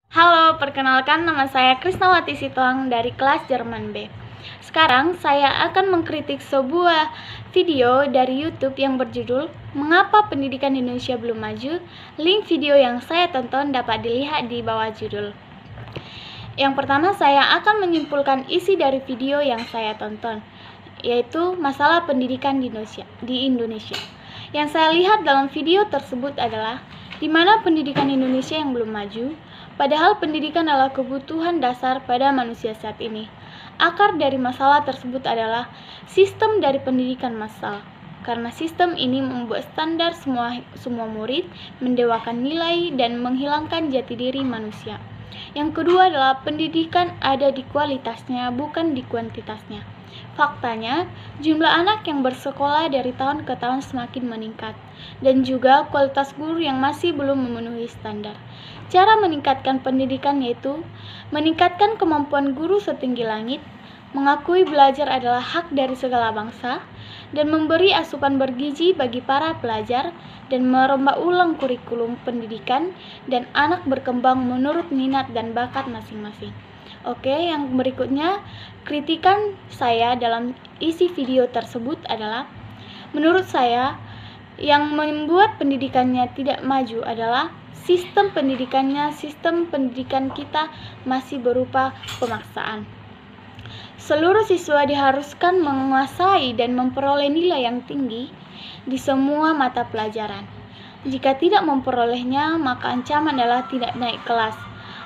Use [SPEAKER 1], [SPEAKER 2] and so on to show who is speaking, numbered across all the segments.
[SPEAKER 1] Halo, perkenalkan nama saya Krisnawati Sitoang dari kelas Jerman B. Sekarang saya akan mengkritik sebuah video dari YouTube yang berjudul Mengapa Pendidikan Indonesia Belum Maju? Link video yang saya tonton dapat dilihat di bawah judul. Yang pertama, saya akan menyimpulkan isi dari video yang saya tonton, yaitu masalah pendidikan di Indonesia. Yang saya lihat dalam video tersebut adalah di mana pendidikan Indonesia yang belum maju, padahal pendidikan adalah kebutuhan dasar pada manusia saat ini. Akar dari masalah tersebut adalah sistem dari pendidikan massal. Karena sistem ini membuat standar semua murid, mendewakan nilai, dan menghilangkan jati diri manusia. Yang kedua adalah pendidikan ada di kualitasnya, bukan di kuantitasnya. Faktanya, jumlah anak yang bersekolah dari tahun ke tahun semakin meningkat, dan juga kualitas guru yang masih belum memenuhi standar. Cara meningkatkan pendidikan yaitu meningkatkan kemampuan guru setinggi langit, mengakui belajar adalah hak dari segala bangsa, dan memberi asupan bergizi bagi para pelajar, dan merombak ulang kurikulum pendidikan, dan anak berkembang menurut minat dan bakat masing-masing. Oke, yang berikutnya, kritikan saya dalam isi video tersebut adalah, menurut saya, yang membuat pendidikannya tidak maju adalah sistem pendidikan kita masih berupa pemaksaan. Seluruh siswa diharuskan menguasai dan memperoleh nilai yang tinggi di semua mata pelajaran. Jika tidak memperolehnya, maka ancaman adalah tidak naik kelas.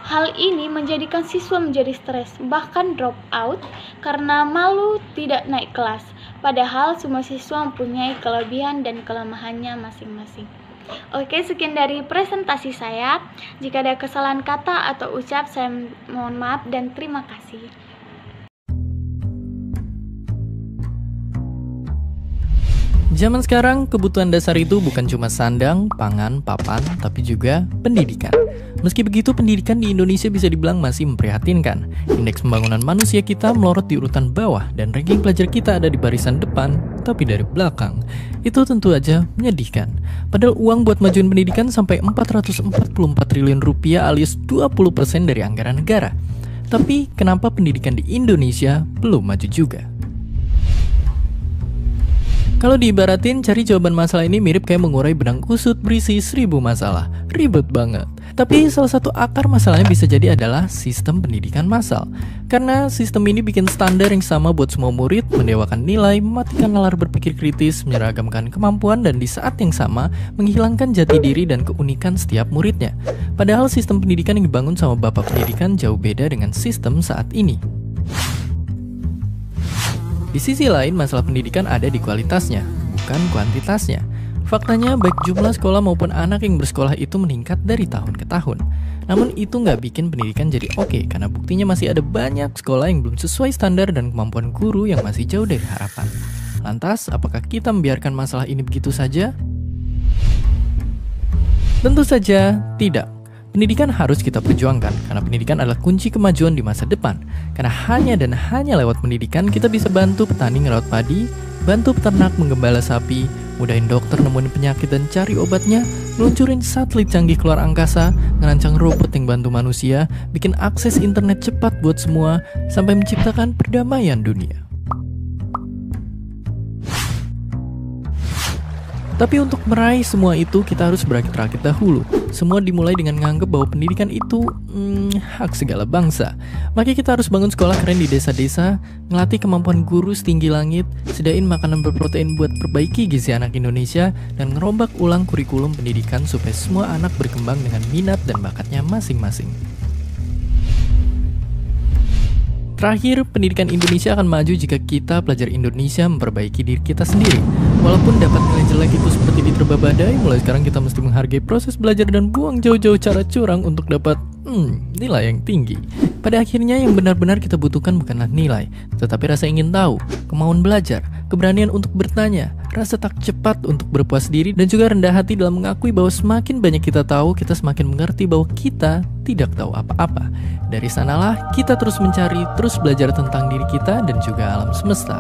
[SPEAKER 1] Hal ini menjadikan siswa menjadi stres, bahkan drop out karena malu tidak naik kelas. Padahal semua siswa mempunyai kelebihan dan kelemahannya masing-masing. Oke, sekian dari presentasi saya. Jika ada kesalahan kata atau ucap, saya mohon maaf dan terima kasih.
[SPEAKER 2] Zaman sekarang, kebutuhan dasar itu bukan cuma sandang, pangan, papan, tapi juga pendidikan. Meski begitu, pendidikan di Indonesia bisa dibilang masih memprihatinkan. Indeks pembangunan manusia kita melorot di urutan bawah, dan ranking pelajar kita ada di barisan depan, tapi dari belakang. Itu tentu aja menyedihkan. Padahal uang buat majuin pendidikan sampai 444 triliun rupiah alias 20% dari anggaran negara. Tapi kenapa pendidikan di Indonesia belum maju juga? Kalau diibaratin, cari jawaban masalah ini mirip kayak mengurai benang kusut berisi 1000 masalah. Ribet banget. Tapi salah satu akar masalahnya bisa jadi adalah sistem pendidikan massal. Karena sistem ini bikin standar yang sama buat semua murid, mendewakan nilai, mematikan nalar berpikir kritis, menyeragamkan kemampuan, dan di saat yang sama menghilangkan jati diri dan keunikan setiap muridnya. Padahal sistem pendidikan yang dibangun sama bapak pendidikan jauh beda dengan sistem saat ini. Di sisi lain, masalah pendidikan ada di kualitasnya, bukan kuantitasnya. Faktanya, baik jumlah sekolah maupun anak yang bersekolah itu meningkat dari tahun ke tahun. Namun itu nggak bikin pendidikan jadi oke, karena buktinya masih ada banyak sekolah yang belum sesuai standar dan kemampuan guru yang masih jauh dari harapan. Lantas, apakah kita membiarkan masalah ini begitu saja? Tentu saja tidak. Pendidikan harus kita perjuangkan, karena pendidikan adalah kunci kemajuan di masa depan. Karena hanya dan hanya lewat pendidikan kita bisa bantu petani ngerawat padi, bantu peternak menggembala sapi, mudahin dokter nemuin penyakit dan cari obatnya, meluncurin satelit canggih keluar angkasa, ngerancang robot yang bantu manusia, bikin akses internet cepat buat semua, sampai menciptakan perdamaian dunia. Tapi untuk meraih semua itu, kita harus berakit-rakit dahulu. Semua dimulai dengan menganggap bahwa pendidikan itu hak segala bangsa. Makanya kita harus bangun sekolah keren di desa-desa, ngelatih kemampuan guru setinggi langit, sediain makanan berprotein buat perbaiki gizi anak Indonesia, dan ngerombak ulang kurikulum pendidikan supaya semua anak berkembang dengan minat dan bakatnya masing-masing. Terakhir, pendidikan Indonesia akan maju jika kita pelajar Indonesia memperbaiki diri kita sendiri. Walaupun dapat nilai jelek itu seperti diterpa badai, mulai sekarang kita mesti menghargai proses belajar dan buang jauh-jauh cara curang untuk dapat nilai yang tinggi. Pada akhirnya yang benar-benar kita butuhkan bukanlah nilai, tetapi rasa ingin tahu, kemauan belajar, keberanian untuk bertanya, rasa tak cepat untuk berpuas diri, dan juga rendah hati dalam mengakui bahwa semakin banyak kita tahu, kita semakin mengerti bahwa kita tidak tahu apa-apa. Dari sanalah kita terus mencari, terus belajar tentang diri kita dan juga alam semesta.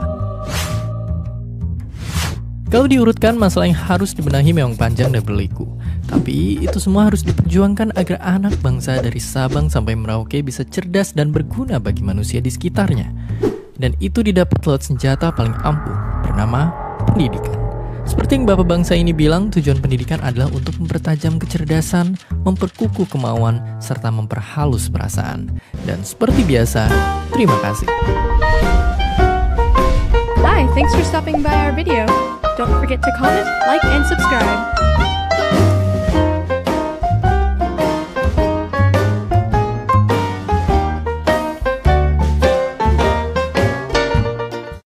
[SPEAKER 2] Kalau diurutkan, masalah yang harus dibenahi memang panjang dan berliku. Tapi itu semua harus diperjuangkan agar anak bangsa dari Sabang sampai Merauke bisa cerdas dan berguna bagi manusia di sekitarnya. Dan itu didapat lewat senjata paling ampuh, bernama pendidikan. Seperti yang Bapak bangsa ini bilang, tujuan pendidikan adalah untuk mempertajam kecerdasan, memperkukuh kemauan, serta memperhalus perasaan. Dan seperti biasa, terima kasih.
[SPEAKER 3] Bye, thanks for stopping by our video. Don't forget to comment, like, and subscribe.